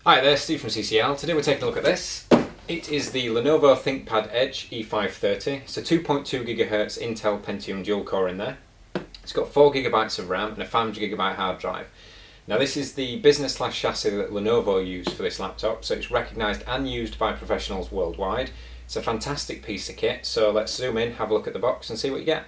Hi there, Steve from CCL. Today we're taking a look at this. It is the Lenovo Thinkpad Edge E530. It's a 2.2 GHz Intel Pentium dual core in there. It's got 4 GB of RAM and a 500 GB hard drive. Now this is the business class chassis that Lenovo use for this laptop, so it's recognised and used by professionals worldwide. It's a fantastic piece of kit, so let's zoom in, have a look at the box and see what you get.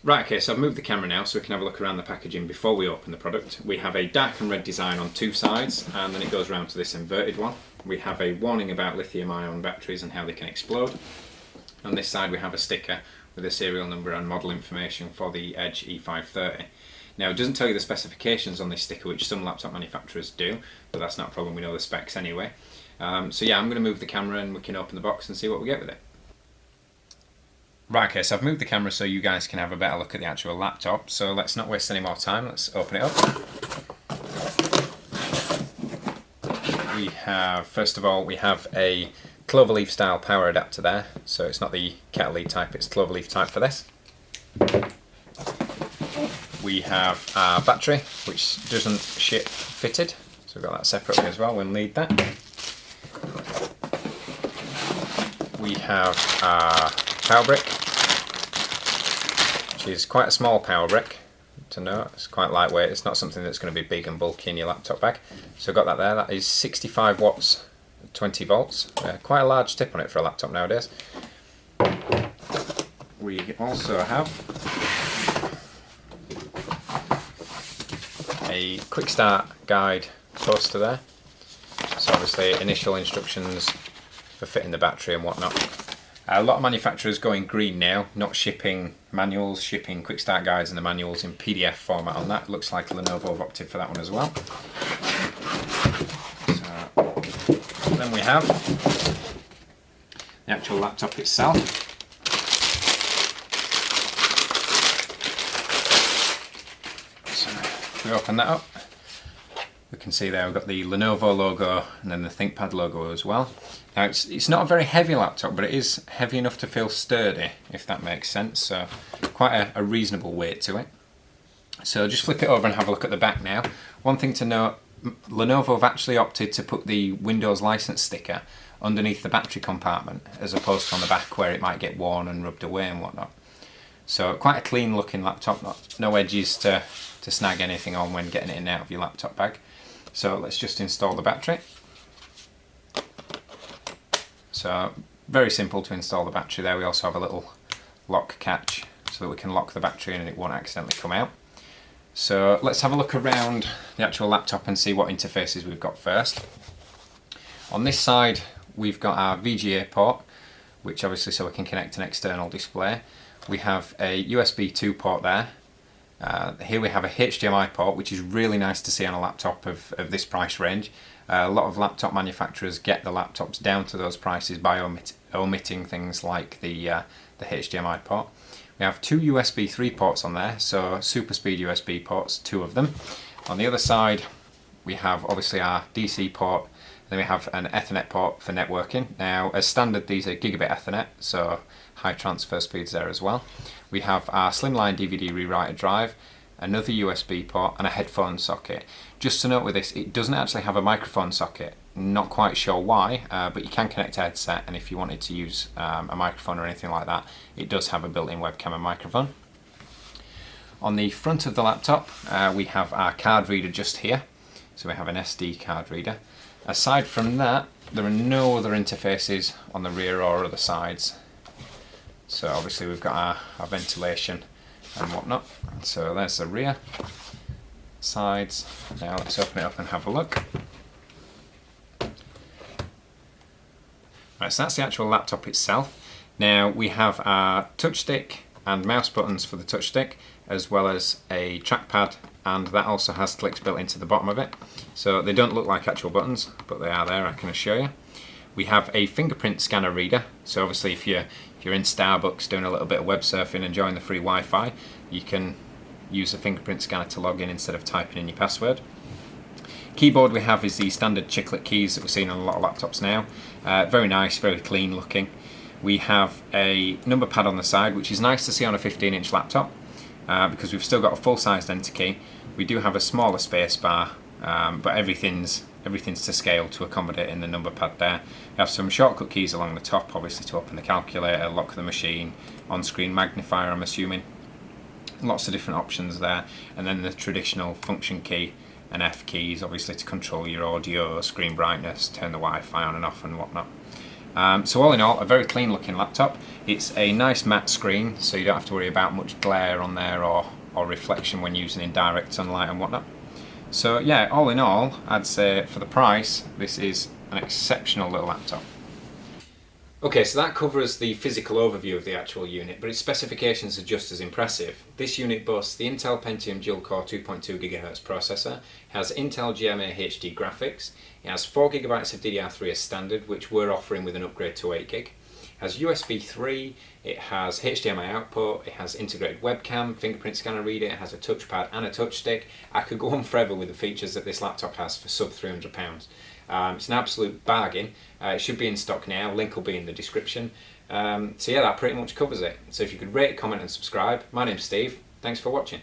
Right, okay, so I've moved the camera now so we can have a look around the packaging before we open the product. We have a dark and red design on two sides, and then it goes around to this inverted one. We have a warning about lithium-ion batteries and how they can explode. On this side we have a sticker with a serial number and model information for the Edge E530. Now it doesn't tell you the specifications on this sticker, which some laptop manufacturers do, but that's not a problem, we know the specs anyway. So yeah, I'm going to move the camera and we can open the box and see what we get with it. Right, okay, so I've moved the camera so you guys can have a better look at the actual laptop, so let's not waste any more time, let's open it up. We have, first of all, we have a cloverleaf style power adapter there, so it's not the kettle lead type, it's cloverleaf type for this. We have our battery, which doesn't ship fitted, so we've got that separately as well, we'll need that. We have our power brick, which is quite a small power brick to know. It's quite lightweight, it's not something that's going to be big and bulky in your laptop bag. So I've got that there, that is 65 watts, 20 volts, quite a large tip on it for a laptop nowadays. We also have a quick start guide poster there, so obviously initial instructions for fitting the battery and whatnot. A lot of manufacturers going green now, not shipping manuals, shipping quick start guides and the manuals in PDF format on that. Looks like Lenovo have opted for that one as well. So, then we have the actual laptop itself. So if we open that up, we can see there we've got the Lenovo logo and then the Thinkpad logo as well. Now it's not a very heavy laptop, but it is heavy enough to feel sturdy, if that makes sense, so quite a reasonable weight to it. So just flip it over and have a look at the back now. One thing to note, Lenovo have actually opted to put the Windows license sticker underneath the battery compartment, as opposed to on the back where it might get worn and rubbed away and whatnot. So quite a clean looking laptop, no edges to snag anything on when getting it in and out of your laptop bag. So let's just install the battery. So very simple to install the battery there. We also have a little lock catch so that we can lock the battery in and it won't accidentally come out. So let's have a look around the actual laptop and see what interfaces we've got first. On this side we've got our VGA port, which obviously so we can connect an external display. We have a USB 2 port there. Here we have a HDMI port, which is really nice to see on a laptop of this price range. A lot of laptop manufacturers get the laptops down to those prices by omitting things like the HDMI port. We have two USB 3 ports on there, so super speed USB ports, two of them. On the other side we have obviously our DC port, then we have an Ethernet port for networking. Now as standard these are gigabit Ethernet, so high transfer speeds there as well. We have our slimline DVD rewriter drive, another USB port and a headphone socket. Just to note with this, it doesn't actually have a microphone socket. Not quite sure why, but you can connect a headset, and if you wanted to use a microphone or anything like that, it does have a built-in webcam and microphone. On the front of the laptop we have our card reader just here, so we have an SD card reader. Aside from that, there are no other interfaces on the rear or other sides. So obviously we've got our ventilation and whatnot. So there's the rear, sides. Now let's open it up and have a look. Right, so that's the actual laptop itself. Now we have our touch stick and mouse buttons for the touch stick, as well as a trackpad, and that also has clicks built into the bottom of it. So they don't look like actual buttons, but they are there, I can assure you. We have a fingerprint scanner reader, so obviously if you're in Starbucks doing a little bit of web surfing, enjoying the free Wi-Fi, you can use a fingerprint scanner to log in instead of typing in your password. Keyboard we have is the standard chiclet keys that we're seeing on a lot of laptops now. Very nice, very clean looking. We have a number pad on the side, which is nice to see on a 15-inch laptop because we've still got a full-sized enter key. We do have a smaller space bar, but everything's everything's to scale to accommodate in the number pad there. You have some shortcut keys along the top, obviously to open the calculator, lock the machine, on-screen magnifier I'm assuming. Lots of different options there, and then the traditional function key and F keys obviously to control your audio, screen brightness, turn the Wi-Fi on and off and whatnot. So all in all, a very clean looking laptop. It's a nice matte screen, so you don't have to worry about much glare on there or reflection when using in direct sunlight and whatnot. So yeah, all in all, I'd say for the price, this is an exceptional little laptop. Okay, so that covers the physical overview of the actual unit, but its specifications are just as impressive. This unit boasts the Intel Pentium dual-core 2.2 GHz processor, has Intel GMA HD graphics, it has 4 GB of DDR3 as standard, which we're offering with an upgrade to 8 GB. Has USB 3, it has HDMI output, it has integrated webcam, fingerprint scanner reader, it has a touchpad and a touch stick. I could go on forever with the features that this laptop has for sub £300. It's an absolute bargain. It should be in stock now, link will be in the description. So yeah, that pretty much covers it. So if you could rate, comment and subscribe. My name's Steve, thanks for watching.